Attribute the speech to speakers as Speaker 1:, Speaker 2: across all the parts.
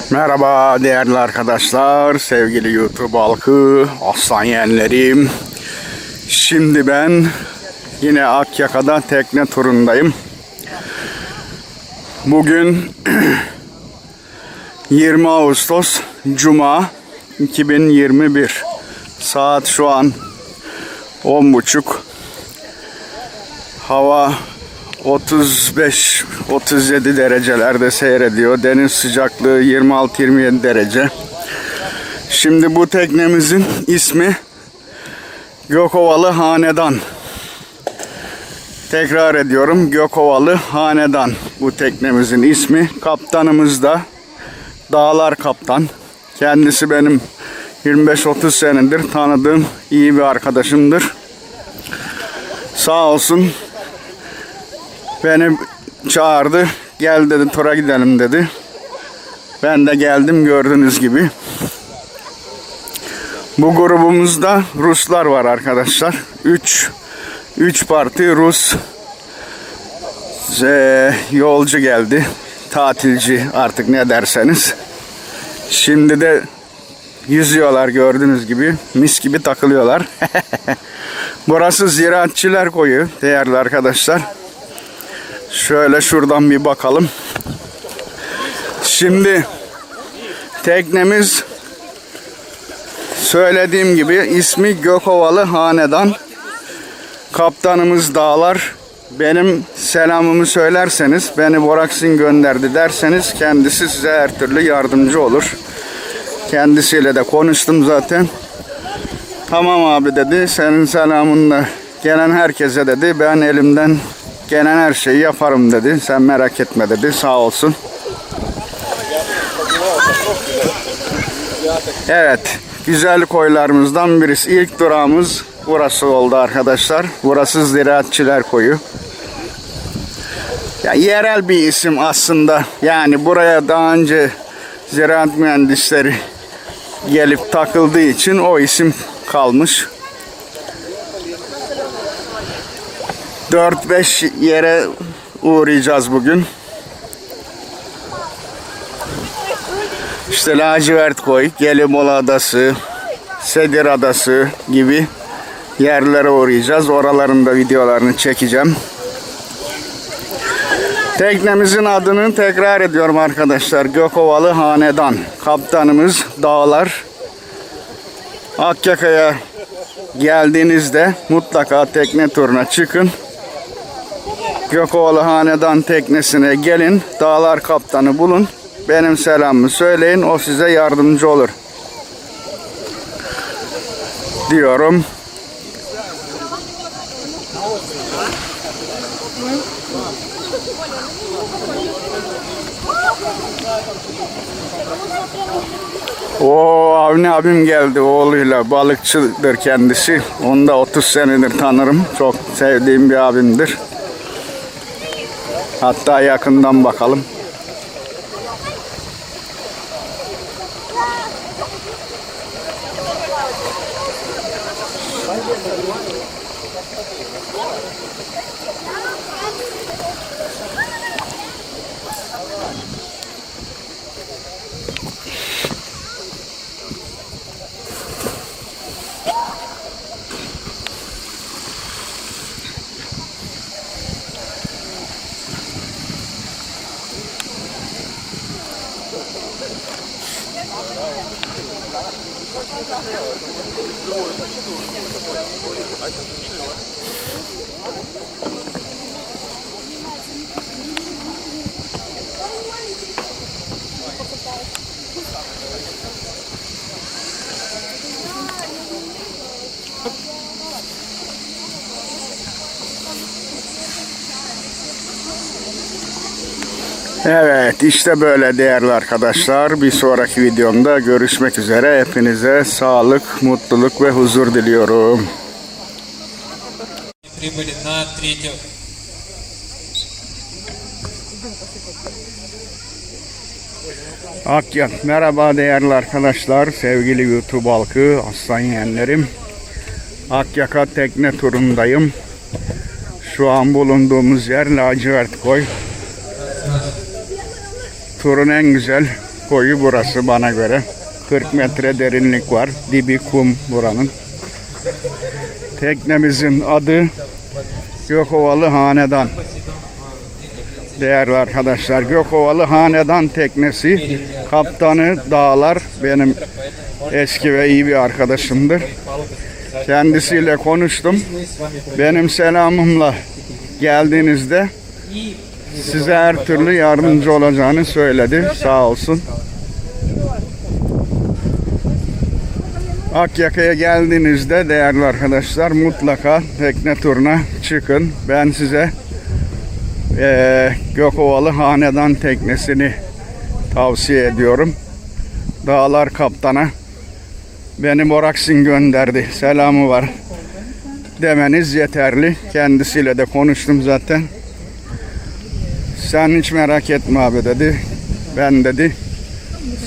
Speaker 1: Merhaba değerli arkadaşlar, sevgili YouTube halkı, aslan yeğenlerim. Şimdi ben yine Akyaka'da tekne turundayım. Bugün 20 Ağustos Cuma 2021. Saat şu an 10.30. Hava 35-37 derecelerde seyrediyor. Deniz sıcaklığı 26-27 derece. Şimdi bu teknemizin ismi Gökovalı Hanedan. Tekrar ediyorum, Gökovalı Hanedan bu teknemizin ismi. Kaptanımız da Dağlar Kaptan. Kendisi benim 25-30 senedir tanıdığım iyi bir arkadaşımdır. Sağ olsun beni çağırdı. Gel dedi, tura gidelim dedi. Ben de geldim, gördüğünüz gibi. Bu grubumuzda Ruslar var arkadaşlar. 3 parti Rus yolcu geldi. Tatilci, artık ne derseniz. Şimdi de yüzüyorlar, gördüğünüz gibi. Mis gibi takılıyorlar. Burası Ziraatçılar Koyu değerli arkadaşlar. Şöyle şuradan bir bakalım. Şimdi teknemiz, söylediğim gibi, ismi Gökovalı Hanedan. Kaptanımız Dağlar. Benim selamımı söylerseniz, beni Boraksin gönderdi derseniz, kendisi size her türlü yardımcı olur. Kendisiyle de konuştum zaten. Tamam abi dedi, senin selamınla gelen herkese dedi, ben elimden gelen her şeyi yaparım dedi. Sen merak etme dedi, sağ olsun. Evet, güzel koylarımızdan birisi. İlk durağımız burası oldu arkadaşlar. Burası Ziraatçılar Koyu. Ya, yerel bir isim aslında. Yani buraya daha önce ziraat mühendisleri gelip takıldığı için o isim kalmış. 4-5 yere uğrayacağız bugün. İşte Lacivert Koy, Gelibolu Adası, Sedir Adası gibi yerlere uğrayacağız. Oraların da videolarını çekeceğim. Teknemizin adını tekrar ediyorum arkadaşlar. Gökovalı Hanedan. Kaptanımız Dağlar. Akyaka'ya geldiğinizde mutlaka tekne turuna çıkın. Gökovalı Hanedan teknesine gelin. Dağlar Kaptanı bulun. Benim selamımı söyleyin. O size yardımcı olur diyorum. O Avni abim geldi oğluyla, balıkçıdır kendisi. Onu da 30 senedir tanırım. Çok sevdiğim bir abimdir. Hatta yakından bakalım. Evet, işte böyle değerli arkadaşlar. Bir sonraki videomda görüşmek üzere. Hepinize sağlık, mutluluk ve huzur diliyorum. Akyak, merhaba değerli arkadaşlar, sevgili YouTube halkı, aslan yeğenlerim. Akyaka tekne turundayım. Şu an bulunduğumuz yer Lacivert Koy. Turun en güzel koyu burası bana göre. 40 metre derinlik var. Dibi kum buranın. Teknemizin adı Gökovalı Hanedan. Değerli arkadaşlar, Gökovalı Hanedan teknesi. Kaptanı Dağlar benim eski ve iyi bir arkadaşımdır. Kendisiyle konuştum. Benim selamımla geldiğinizde size her türlü yardımcı olacağını söyledi. Sağ olsun. Akyaka'ya geldiğinizde değerli arkadaşlar mutlaka tekne turuna çıkın. Ben size Gökovalı Hanedan teknesini tavsiye ediyorum. Dağlar kaptana beni Boraksin gönderdi, selamı var demeniz yeterli. Kendisiyle de konuştum zaten. Sen hiç merak etme abi dedi. Ben dedi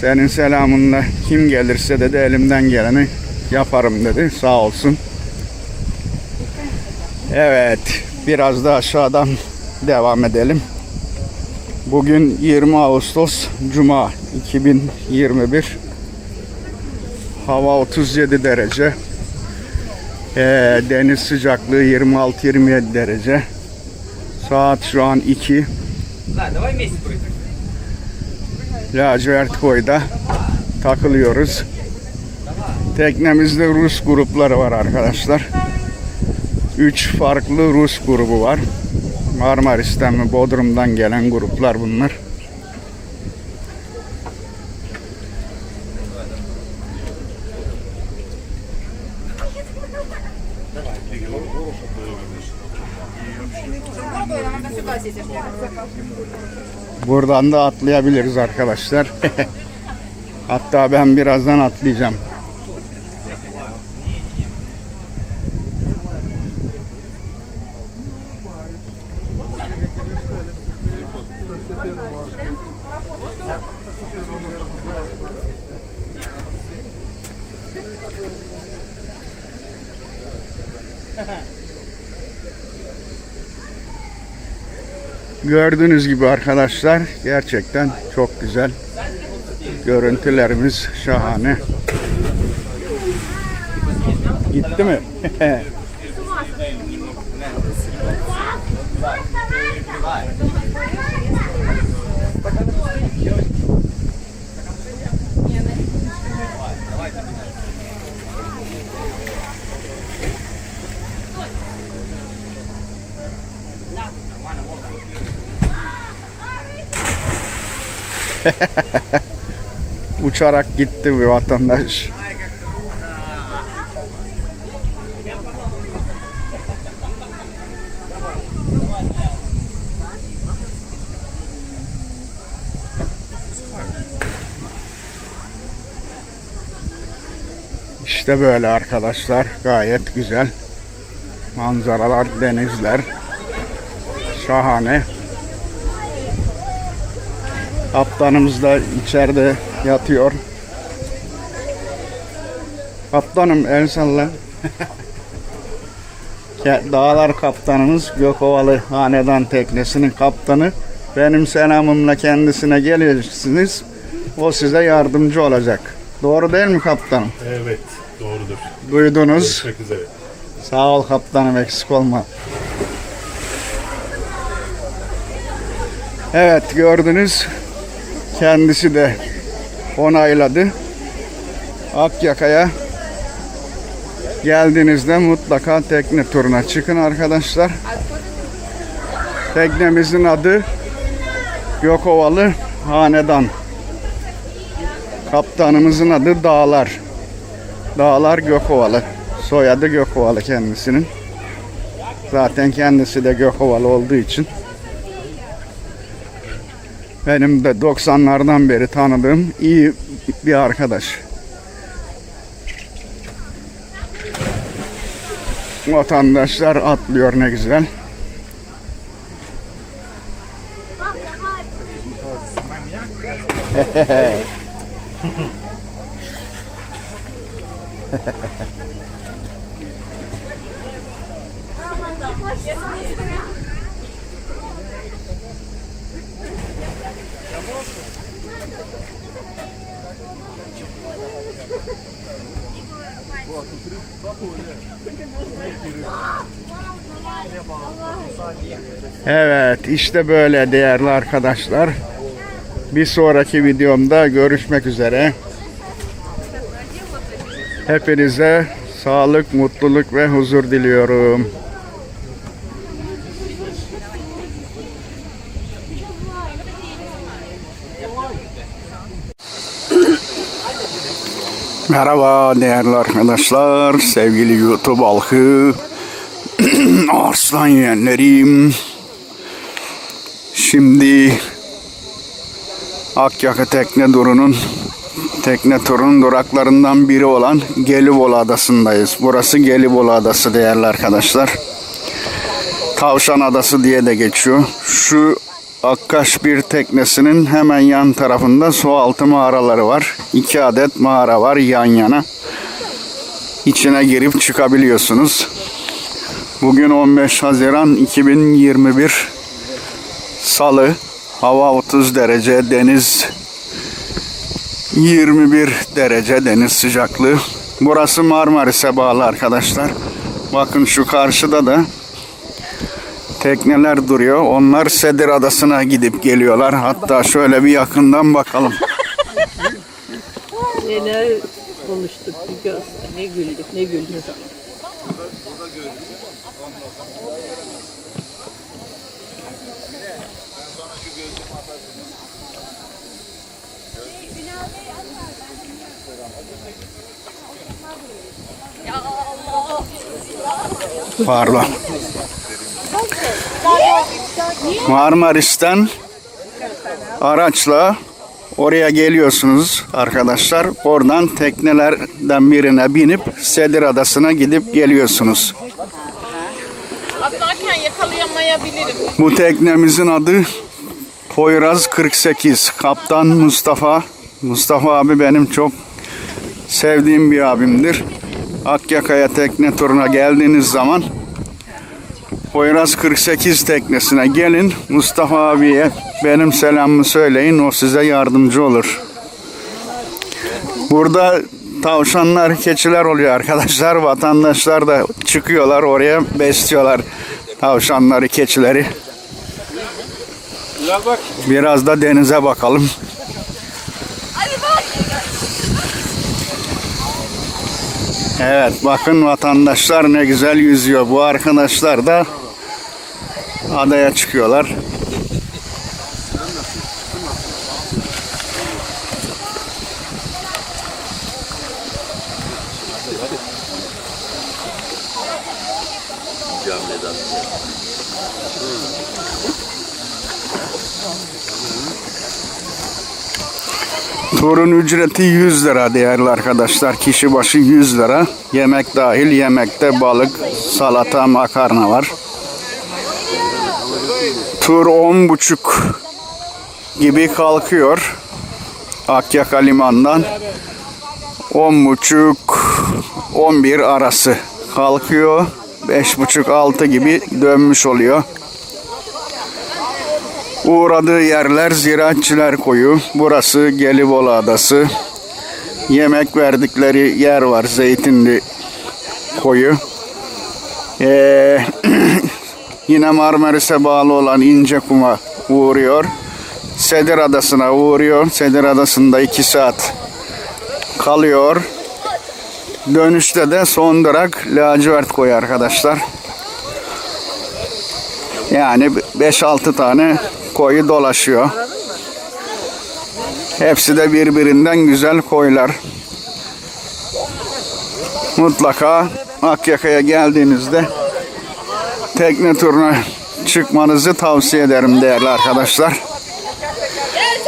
Speaker 1: senin selamınla kim gelirse dedi elimden geleni yaparım dedi. Sağ olsun. Evet, biraz da aşağıdan devam edelim. Bugün 20 Ağustos Cuma 2021. Hava 37 derece. Deniz sıcaklığı 26-27 derece. Saat şu an 2. Lacivert Koy'da takılıyoruz. Teknemizde Rus grupları var arkadaşlar. 3 farklı Rus grubu var. Marmaris'ten ve Bodrum'dan gelen gruplar bunlar. Buradan da atlayabiliriz arkadaşlar. Hatta ben birazdan atlayacağım. Gördüğünüz gibi arkadaşlar gerçekten çok güzel. Görüntülerimiz şahane. Gitti mi? Uçarak gitti bir vatandaş. İşte böyle arkadaşlar, gayet güzel manzaralar, denizler şahane. Kaptanımız da içeride yatıyor. Kaptanım el salla. Dağlar kaptanımız Gökovalı Hanedan teknesinin kaptanı. Benim selamımla kendisine gelirsiniz. O size yardımcı olacak. Doğru değil mi kaptanım?
Speaker 2: Evet, doğrudur.
Speaker 1: Duydunuz.
Speaker 2: Görüşmek üzere.
Speaker 1: Sağ ol kaptanım, eksik olma. Evet, gördünüz. Kendisi de onayladı. Akyaka'ya geldiğinizde mutlaka tekne turuna çıkın arkadaşlar. Teknemizin adı Gökovalı Hanedan. Kaptanımızın adı Dağlar. Dağlar Gökovalı. Soyadı Gökovalı kendisinin. Zaten kendisi de Gökovalı olduğu için. Benim de 90'lardan beri tanıdığım iyi bir arkadaş. Vatandaşlar atlıyor ne güzel. Evet, işte böyle değerli arkadaşlar. Bir sonraki videomda görüşmek üzere. Hepinize sağlık, mutluluk ve huzur diliyorum. Merhaba değerli arkadaşlar, sevgili YouTube halkı, arslan yeğenlerim. Şimdi Akyaka tekne turunun duraklarından biri olan Gelibolu Adası'ndayız. Burası Gelibolu Adası değerli arkadaşlar. Tavşan Adası diye de geçiyor. Şu Akkaş bir teknesinin hemen yan tarafında su altı mağaraları var. 2 adet mağara var yan yana. İçine girip çıkabiliyorsunuz. Bugün 15 Haziran 2021 Salı. Hava 30 derece, deniz 21 derece deniz sıcaklığı. Burası Marmaris'e bağlı arkadaşlar. Bakın şu karşıda da tekneler duruyor. Onlar Sedir Adası'na gidip geliyorlar. Hatta şöyle bir yakından bakalım.
Speaker 2: Neler konuştuk, ne güldük, ne güldük.
Speaker 1: Pardon. Marmaris'ten araçla oraya geliyorsunuz arkadaşlar. Oradan teknelerden birine binip Sedir Adası'na gidip geliyorsunuz.
Speaker 2: Atlarken yakalayamayabilirim.
Speaker 1: Bu teknemizin adı Poyraz 48. Kaptan Mustafa. Mustafa abi benim çok sevdiğim bir abimdir. Akyaka'ya tekne turuna geldiğiniz zaman Poyraz 48 teknesine gelin. Mustafa abiye benim selamımı söyleyin. O size yardımcı olur. Burada tavşanlar, keçiler oluyor arkadaşlar. Vatandaşlar da çıkıyorlar oraya besliyorlar tavşanları, keçileri. Biraz da denize bakalım. Evet, bakın vatandaşlar ne güzel yüzüyor. Bu arkadaşlar da adaya çıkıyorlar. Turun ücreti 100 lira değerli arkadaşlar. Kişi başı 100 lira. Yemek dahil. Yemekte balık, salata, makarna var. Tur 10.30 gibi kalkıyor Akyaka limandan. 10.30-11 arası kalkıyor. 5.30-6 gibi dönmüş oluyor. Uğradığı yerler Ziraatçılar Koyu. Burası Gelibolu Adası. Yemek verdikleri yer var. Zeytinli Koyu. Yine Marmaris'e bağlı olan İncekum'a uğruyor. Sedir Adası'na uğruyor. Sedir Adası'nda 2 saat kalıyor. Dönüşte de son durak Lacivert Koyu arkadaşlar. Yani 5-6 tane koyu dolaşıyor. Hepsi de birbirinden güzel koylar. Mutlaka Akyaka'ya geldiğinizde tekne turuna çıkmanızı tavsiye ederim değerli arkadaşlar.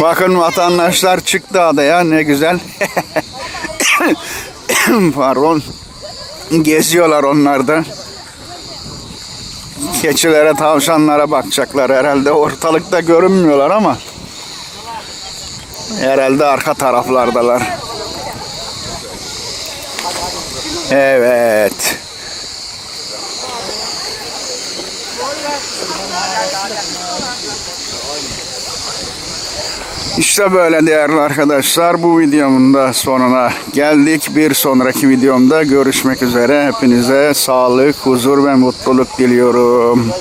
Speaker 1: Bakın vatandaşlar çıktı adaya, ne güzel. Pardon. Geziyorlar onlar da. Keçilere, tavşanlara bakacaklar herhalde. Ortalıkta görünmüyorlar ama herhalde arka taraflardalar. Evet. İşte böyle değerli arkadaşlar, bu videomun da sonuna geldik. Bir sonraki videomda görüşmek üzere. Hepinize sağlık, huzur ve mutluluk diliyorum.